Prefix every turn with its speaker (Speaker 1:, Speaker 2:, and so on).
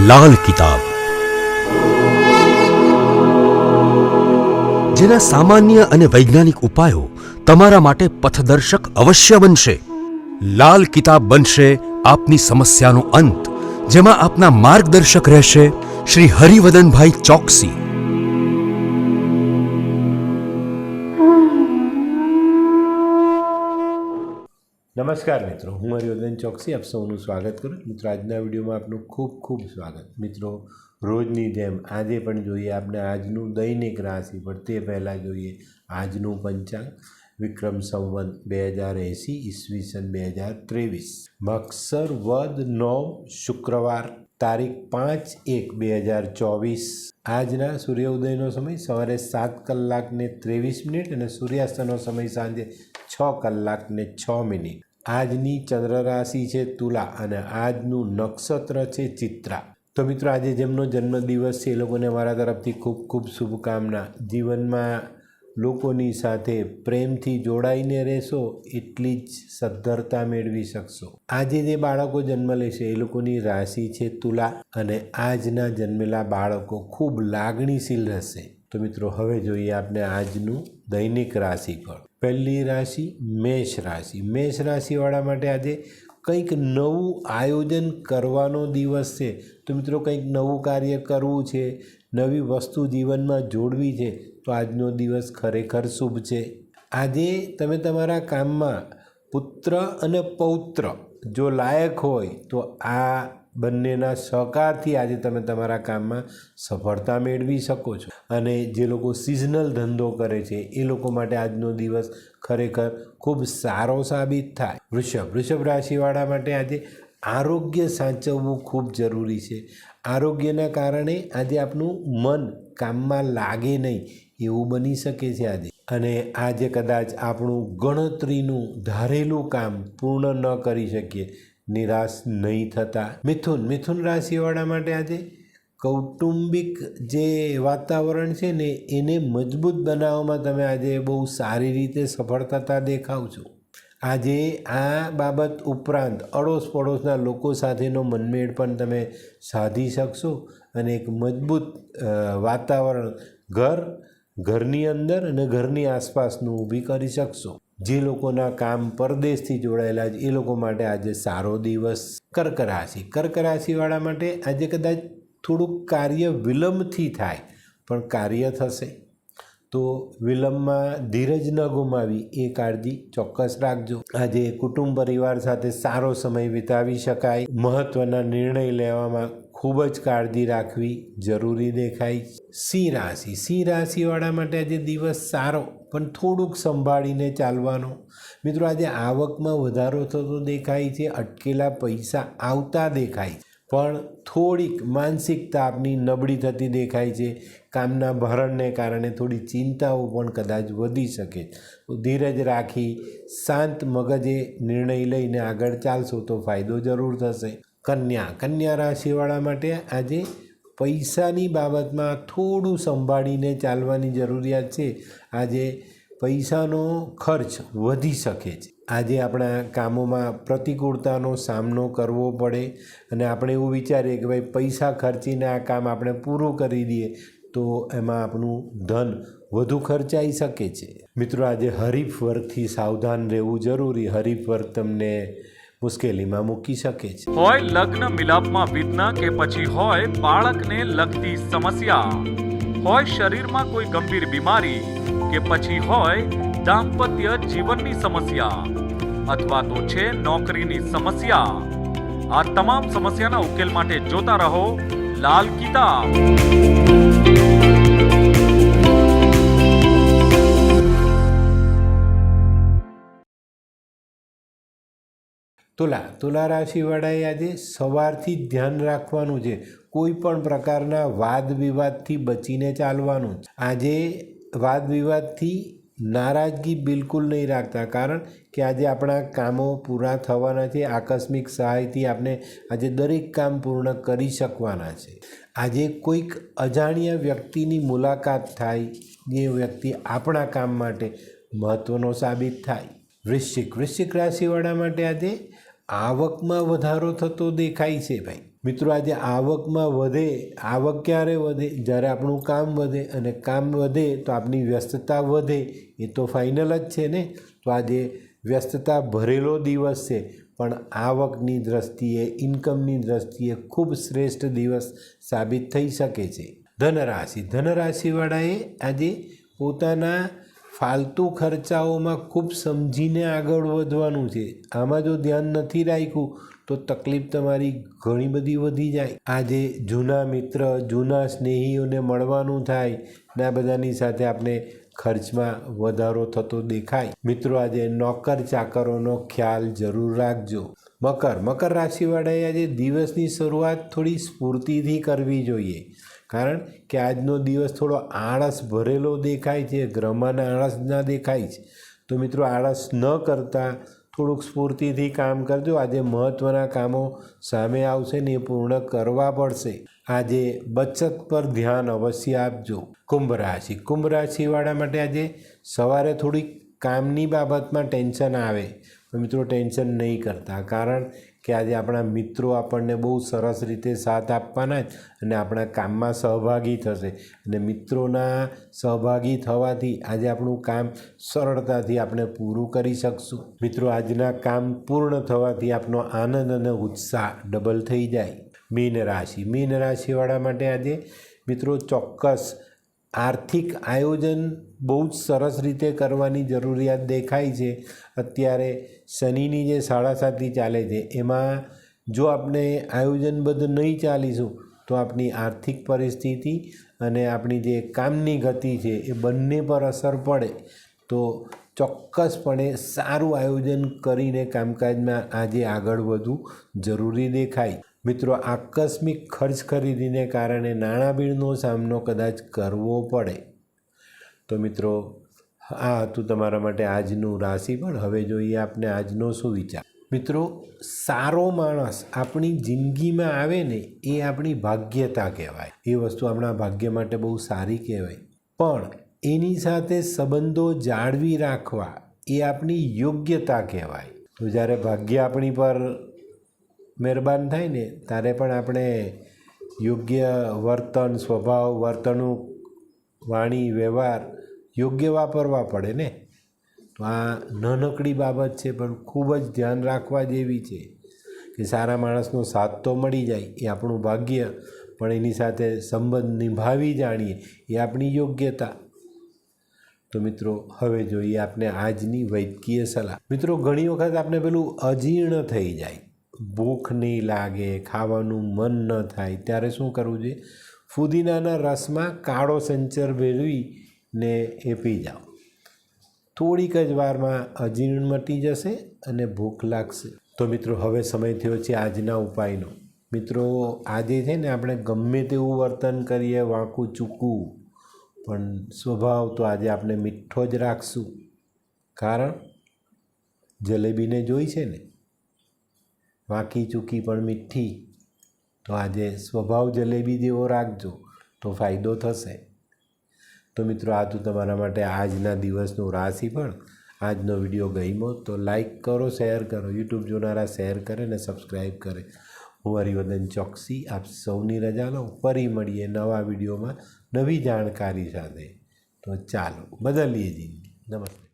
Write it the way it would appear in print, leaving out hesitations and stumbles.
Speaker 1: લાલ કિતાબ, જેના સામાન્ય અને વૈજ્ઞાનિક ઉપાયો તમારા માટે પથદર્શક અવશ્ય બનશે. લાલ કિતાબ બનશે આપની સમસ્યાનો અંત, જેમાં આપના માર્ગદર્શક રહેશે શ્રી હરિવદનભાઈ ચોકસી.
Speaker 2: નમસ્કાર મિત્રો, હું હરિવર્ધન ચોકસી આપ સૌનું સ્વાગત કરું. મિત્રો, આજના વિડીયોમાં આપનું ખૂબ ખૂબ સ્વાગત. મિત્રો, રોજની જેમ આજે પણ જોઈએ આપણે આજનું દૈનિક રાશિ, પણ તે પહેલાં જોઈએ આજનું પંચાંગ. વિક્રમ સંવત 2080 ઈસવીસન 2023, મક્ષર વદ 9 શુક્રવાર, તારીખ 5/1/2024. આજના સૂર્યોદયનો સમય સવારે 7:23 અને સૂર્યાસ્તનો સમય સાંજે 6:06. આજની ચંદ્ર રાશિ છે તુલા અને આજનું નક્ષત્ર છે ચિત્રા. તો મિત્રો, આજે જેમનો જન્મદિવસ છે એ લોકોને મારા તરફથી ખૂબ ખૂબ શુભકામના. જીવનમાં લોકોની સાથે પ્રેમથી જોડાઈને રહેશો એટલી જ સદ્ધરતા મેળવી શકશો. આજે જે બાળકો જન્મ લેશે એ લોકોની રાશિ છે તુલા અને આજના જન્મેલા બાળકો ખૂબ લાગણીશીલ રહેશે. તો મિત્રો, હવે જોઈએ આપણે આજનું દૈનિક રાશિફળ. પહેલી રાશિ મેષ રાશિ. મેષ રાશિવાળા માટે આજે કંઈક નવું આયોજન કરવાનો દિવસ છે. તો મિત્રો, કંઈક નવું કાર્ય કરવું છે, નવી વસ્તુ જીવનમાં જોડવી છે, તો આજનો દિવસ ખરેખર શુભ છે. આજે તમે તમારા કામમાં પુત્ર અને પૌત્ર જો લાયક હોય તો આ બંનેના સહકારથી આજે તમે તમારા કામમાં સફળતા મેળવી શકો છો. અને જે લોકો સિઝનલ ધંધો કરે છે એ લોકો માટે આજનો દિવસ ખરેખર ખૂબ સારો સાબિત થાય. વૃષભ રાશિવાળા માટે આજે આરોગ્ય સાચવવું ખૂબ જરૂરી છે. આરોગ્યના કારણે આજે આપનું મન કામમાં લાગે નહીં એવું બની શકે છે આજે. અને આજે કદાચ આપણું ગણતરીનું ધારેલું કામ પૂર્ણ ન કરી શકીએ, નિરાશ નહીં થતા. મિથુન રાશિવાળા માટે આજે કૌટુંબિક જે વાતાવરણ છે ને એને મજબૂત બનાવવામાં તમે આજે બહુ સારી રીતે સફળ થતા દેખાવ છો. આજે આ બાબત ઉપરાંત અડોશ પડોશના લોકો સાથેનો મનમેળ પણ તમે સાધી શકશો અને એક મજબૂત વાતાવરણ ઘરની અંદર અને ઘરની આસપાસનું ઊભી કરી શકશો. જે લોકોના કામ પરદેશથી જોડાયેલા છે એ લોકો માટે આજે સારો દિવસ. કર્ક રાશિવાળા માટે આજે કદાચ થોડુંક કાર્ય વિલંબથી થાય પણ કાર્ય થશે. તો વિલંબમાં ધીરજ ન ગુમાવી એ કાળજી ચોક્કસ રાખજો. આજે કુટુંબ પરિવાર સાથે સારો સમય વિતાવી શકાય. મહત્ત્વના નિર્ણય લેવામાં ખૂબ જ કાળજી રાખવી જરૂરી દેખાય. સિંહ રાશિવાળા માટે આજે દિવસ સારો પણ થોડુંક સંભાળીને ચાલવાનો. મિત્રો, આજે આવકમાં વધારો થતો દેખાય છે, અટકેલા પૈસા આવતા દેખાય છે, પણ થોડીક માનસિકતા આપની નબળી થતી દેખાય છે. કામના ભારણને કારણે થોડી ચિંતાઓ પણ કદાચ વધી શકે. તો ધીરજ રાખી શાંત મગજે નિર્ણય લઈને આગળ ચાલશો તો ફાયદો જરૂર થશે. કન્યા રાશિવાળા માટે આજે પૈસાની બાબતમાં થોડું સંભાળીને ચાલવાની જરૂરિયાત છે. આજે પૈસાનો ખર્ચ વધી શકે છે. આજે આપણા કામોમાં પ્રતિકૂળતાનો સામનો કરવો પડે અને આપણે એવું વિચારીએ કે ભાઈ પૈસા ખર્ચીને આ કામ આપણે પૂરું કરી દઈએ તો એમાં આપણું ધન વધુ ખર્ચાઈ શકે છે. મિત્રો, આજે હરીફ વર્ગથી સાવધાન રહેવું જરૂરી. હરીફ વર્ગ તમને મુશ્કેલીમાં મૂકી શકે છે.
Speaker 3: હોય લગ્ન મિલાપમાં વિઘ્ન કે પછી હોય બાળકને લગતી સમસ્યા, હોય શરીરમાં કોઈ ગંભીર બીમારી કે પછી હોય દાંપત્ય જીવનની સમસ્યા અથવા તો છે નોકરીની સમસ્યા, આ તમામ સમસ્યાના ઉકેલ માટે જોતા રહો લાલ કિતાબ.
Speaker 2: તુલા રાશિવાળાએ આજે સવારથી જ ધ્યાન રાખવાનું છે. કોઈ પણ પ્રકારના વાદ વિવાદથી બચીને ચાલવાનું. આજે વાદ વિવાદથી નારાજગી બિલકુલ નહીં રાખતા, કારણ કે આજે આપણા કામો પૂરા થવાના છે. આકસ્મિક સહાયથી આપણે આજે દરેક કામ પૂર્ણ કરી શકવાના છે. આજે કોઈક અજાણ્યા વ્યક્તિની મુલાકાત થાય, જે વ્યક્તિ આપણા કામ માટે મહત્ત્વનો સાબિત થાય. વૃશ્ચિક રાશિવાળા માટે આજે આવકમાં વધારો થતો દેખાય છે. ભાઈ, મિત્રો આજે આવકમાં વધે, આવક ક્યારે વધે? જ્યારે આપણું કામ વધે, અને કામ વધે તો આપણી વ્યસ્તતા વધે, એ તો ફાઇનલ જ છે ને. તો આજે વ્યસ્તતા ભરેલો દિવસ છે, પણ આવકની દ્રષ્ટિએ, ઇન્કમની દ્રષ્ટિએ ખૂબ શ્રેષ્ઠ દિવસ સાબિત થઈ શકે છે. ધનરાશિવાળાએ આજે પોતાના ફાલતુ ખર્ચાઓમાં ખૂબ સમજીને આગળ વધવાનું છે. આમાં જો ધ્યાન નથી રાખ્યું તો તકલીફ તમારી ઘણી બધી વધી જાય. આજે જૂના મિત્ર, જૂના સ્નેહીઓને મળવાનું થાય ને આ બધાની સાથે આપણે ખર્ચમાં વધારો થતો દેખાય. મિત્રો આજે નોકર ચાકરોનો ખ્યાલ જરૂર રાખજો. મકર રાશિવાળાએ આજે દિવસની શરૂઆત થોડી સ્ફૂર્તિથી કરવી જોઈએ, કારણ કે આજનો દિવસ થોડો આળસ ભરેલો દેખાય છે. ગ્રહમાં આળસ ના દેખાય છે. તો મિત્રો આળસ ન કરતાં થોડુંક સ્ફૂર્તિથી કામ કરજો. આજે મહત્ત્વના કામો સામે આવશે ને એ પૂર્ણ કરવા પડશે. આજે બચત પર ધ્યાન અવશ્ય આપજો. કુંભ રાશિવાળા માટે આજે સવારે થોડીક કામની બાબતમાં ટેન્શન આવે, પણ મિત્રો ટેન્શન નહીં કરતા, કારણ કે આજે આપણા મિત્રો આપણને બહુ સરસ રીતે સાથ આપવાના અને આપણા કામમાં સહભાગી થશે. અને મિત્રોના સહભાગી થવાથી આજે આપણું કામ સરળતાથી આપણે પૂરું કરી શકશું. મિત્રો આજના કામ પૂર્ણ થવાથી આપનો આનંદ અને ઉત્સાહ ડબલ થઈ જાય. મીન રાશિવાળા માટે આજે મિત્રો ચોક્કસ આર્થિક આયોજન બહુ જ સરસ રીતે કરવાની જરૂરિયાત દેખાય છે. અત્યારે શનિની જે 7.5 ચાલે છે, એમાં જો આપણે આયોજનબદ્ધ નહીં ચાલીશું તો આપણી આર્થિક પરિસ્થિતિ અને આપણી જે કામની ગતિ છે એ બંને પર અસર પડે. તો ચોક્કસપણે સારું આયોજન કરીને કામકાજમાં આજે આગળ વધવું જરૂરી દેખાય. મિત્રો આકસ્મિક ખર્ચ ખરીદીને કારણે નાણાબીણનો સામનો કદાચ કરવો પડે. તો મિત્રો આ હતું તમારા માટે આજનું રાશિફળ. હવે જોઈએ આપણે આજનો શું વિચાર. મિત્રો સારો માણસ આપણી જિંદગીમાં આવે ને એ આપણી ભાગ્યતા કહેવાય. એ વસ્તુ આપણા ભાગ્ય માટે બહુ સારી કહેવાય. પણ એની સાથે સંબંધો જાળવી રાખવા એ આપણી યોગ્યતા કહેવાય. તો જ્યારે ભાગ્ય આપણી પર મહેરબાન થાય ને ત્યારે પણ આપણે યોગ્ય વર્તન, સ્વભાવ, વર્તણૂક, વાણી, વ્યવહાર યોગ્ય વાપરવા પડે ને. તો આ નાનકડી બાબત છે, પણ ખૂબ જ ધ્યાન રાખવા જેવી છે કે સારા માણસનો સાથ તો મળી જાય એ આપણું ભાગ્ય, પણ એની સાથે સંબંધ નિભાવી જાણીએ એ આપણી યોગ્યતા. તો મિત્રો હવે જોઈએ આપણે આજની વૈદ્યકીય સલાહ. મિત્રો ઘણી વખત આપણે પેલું અજીર્ણ થઈ જાય, ભૂખ નહીં લાગે, ખાવાનું મન ન થાય, ત્યારે શું કરવું જોઈએ? ફુદીનાના રસમાં કાળો સંચર ભેળવીને એ પી જાઓ. થોડીક જ વારમાં અજીર્ણ મટી જશે અને ભૂખ લાગશે. તો મિત્રો હવે સમય થયો છે આજના ઉપાયનો. મિત્રો આજે છે ને આપણે ગમે તેવું વર્તન કરીએ, વાંકું ચૂકવું, પણ સ્વભાવ તો આજે આપણે મીઠો જ રાખશું. કારણ જલેબીને જોઈ છે ને, વાંકી ચૂકી પણ મીઠી. તો આજે સ્વભાવ જલેબી જેવો રાખજો તો ફાયદો થશે. તો મિત્રો આ તો તમારા માટે આજના દિવસનું રાશિફળ. આજનો વિડીયો ગમ્યો તો લાઈક કરો, શેર કરો. યુટ્યુબ જોનારા શેર કરે ને સબસ્ક્રાઈબ કરે. હું હરિવર્ધન ચોકસી આપ સૌની રજા લઉં. ફરી મળીએ નવા વિડીયોમાં નવી જાણકારી સાથે. તો ચાલો બદલીએ જિંદગી. નમસ્તે.